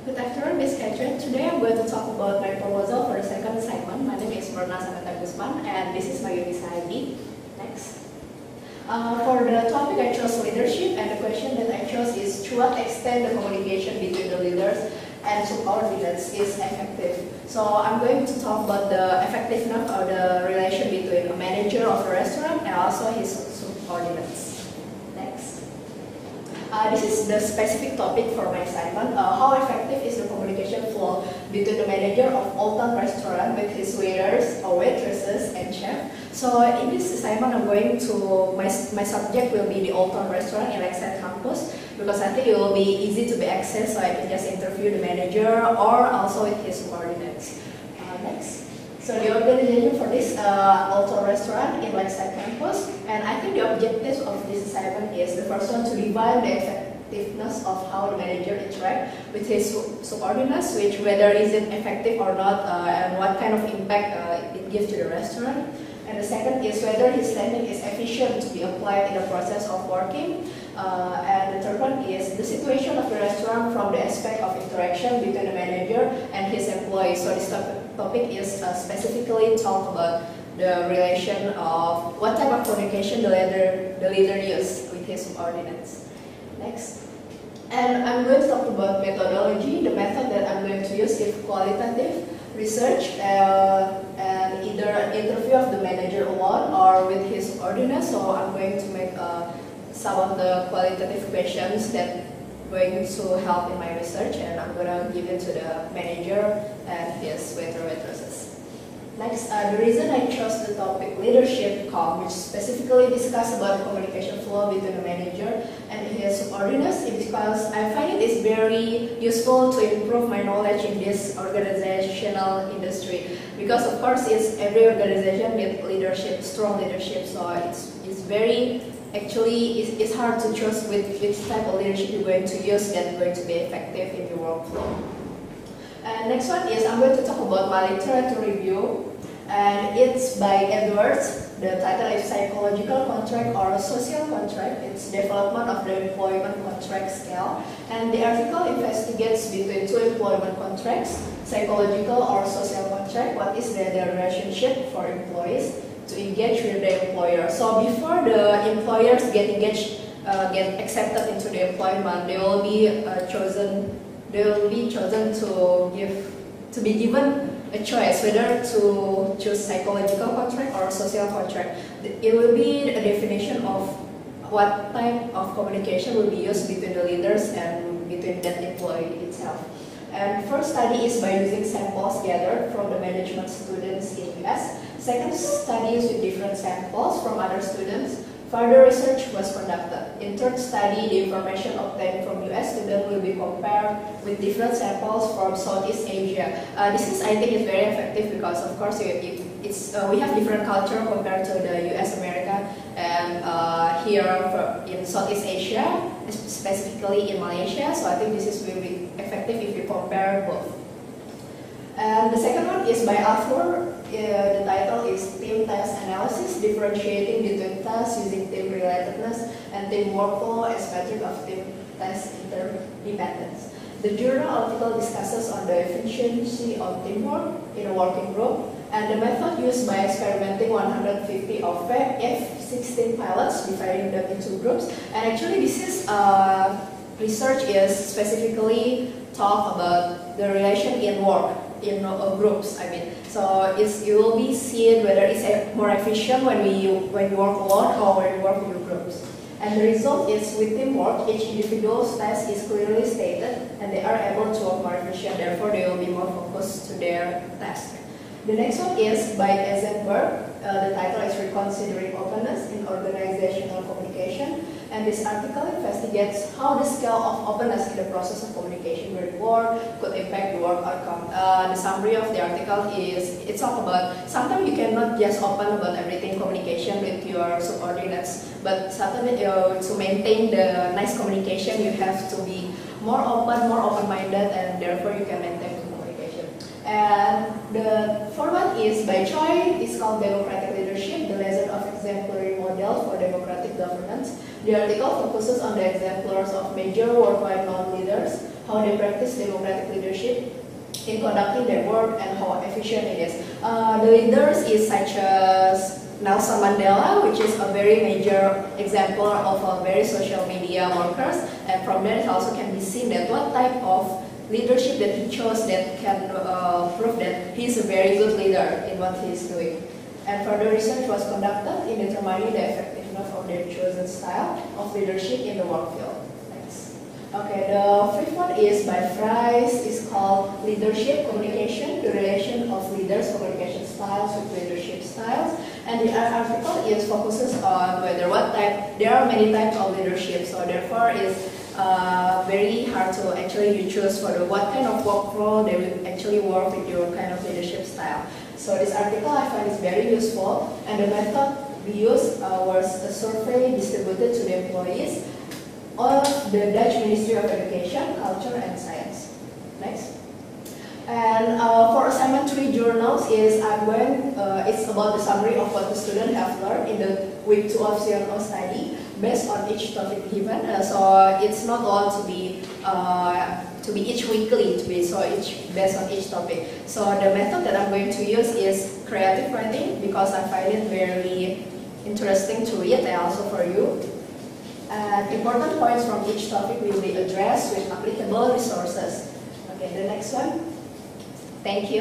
Good afternoon, Ms. Catherine. Today I'm going to talk about my proposal for the second assignment. My name is Myrna Samantha Guzman and this is my UNISA ID. Next. For the topic I chose leadership, and the question that I chose is to what extent the communication between the leaders and subordinates is effective. So I'm going to talk about the effectiveness of the relation between a manager of a restaurant and also his subordinates. Next. This is the specific topic for my assignment. How effective is the communication flow between the manager of Old Town restaurant with his waiters or waitresses and chef? So in this assignment, I'm going to, my subject will be the Old Town restaurant in Lakeside campus, because I think it will be easy to be accessed, so I can just interview the manager or also with his subordinates. Next. So the organization for this Old Town restaurant in Lakeside campus, and I think the objectives of this assignment is the first one to define the effectiveness of how the manager interacts with his subordinates, which whether is it effective or not, and what kind of impact it gives to the restaurant. And the second is whether his learning is efficient to be applied in the process of working. And the third one is the situation of the restaurant from the aspect of interaction between the manager and his employees. So this topic is specifically talk about the relation of what type of communication the leader uses with his subordinates. Next. And I'm going to talk about methodology. The method that I'm going to use is qualitative research and either an interview of the manager alone or with his subordinates. So I'm going to make some of the qualitative questions that going to help in my research, and I'm going to give it to the manager and his waitresses. Next, the reason I chose the topic leadership, which specifically discuss about communication flow between the manager and his subordinates, is because I find it is very useful to improve my knowledge in this organizational industry. Because of course, every organization needs leadership, strong leadership. So it's very it's hard to choose which type of leadership you're going to use that's going to be effective in your workflow. And next one is I'm going to talk about my literature review, and it's by Edwards. The title is Psychological Contract or Social Contract. It's development of the employment contract scale, and the article investigates between two employment contracts, psychological or social contract. What is the relationship for employees to engage with the employer? So before the employers get accepted into the employment, they will be chosen to be given a choice whether to choose psychological contract or social contract. It will be a definition of what type of communication will be used between the leaders and between that employee itself. And first study is by using samples gathered from the management students in US. Second study is with different samples from other students. Further research was conducted. In third study, the information obtained from US students will be compared with different samples from Southeast Asia. This is, I think, is very effective because, of course, we have different culture compared to the US, America, and here in Southeast Asia, specifically in Malaysia. So I think this is really effective if you compare both. And the second one is by Arthur. The title is Team Task Analysis, differentiating between tasks using team relatedness and team workflow as metric of team task interdependence. The journal article discusses on the efficiency of teamwork in a working group, and the method used by experimenting 150 of F-16 pilots, dividing them into groups. And actually this is research is specifically talk about the relation in work, in groups, I mean. So you will be seeing whether it's more efficient when you work alone or when you work in groups. And the result is with teamwork, each individual's task is clearly stated and they are able to work more efficient, therefore they will be more focused to their task. The next one is by Eisenberg. The title is Reconsidering Openness in Organizational Communication. And this article investigates how the scale of openness in the process of communication during work could impact the work outcome. The summary of the article is, it talks about sometimes you cannot just open about everything communication with your subordinates, but sometimes to maintain the nice communication you have to be more open-minded, and therefore you can maintain the communication. And the format is by Choi. It's called Democratic Leadership, the lesson of exemplary model for democratic governance. The article focuses on the exemplars of major worldwide known leaders, how they practice democratic leadership in conducting their work and how efficient it is. The leaders is such as Nelson Mandela, which is a very major example of a very social media workers, and from that it also can be seen that what type of leadership that he chose that can prove that he is a very good leader in what he is doing. And further research was conducted in determining the effectiveness of their chosen style of leadership in the work field. Next. Okay, the fifth one is by Fries, is called Leadership Communication, the relation of leaders' communication styles with leadership styles. And the article is focuses on whether what type, there are many types of leadership, so therefore it's very hard to actually you choose for the what kind of work role they will actually work with your kind of leadership style. So this article I find is very useful, and the method we used was a survey distributed to the employees of the Dutch Ministry of Education, Culture and Science. Next. And for assignment 3 journals is it's about the summary of what the student have learned in the week 2 of CNO study based on each topic given. So it's not all to be each weekly each based on each topic. So the method that I'm going to use is creative writing because I find it very interesting to read and also for you. And important points from each topic will be addressed with applicable resources. Okay, the next one. Thank you.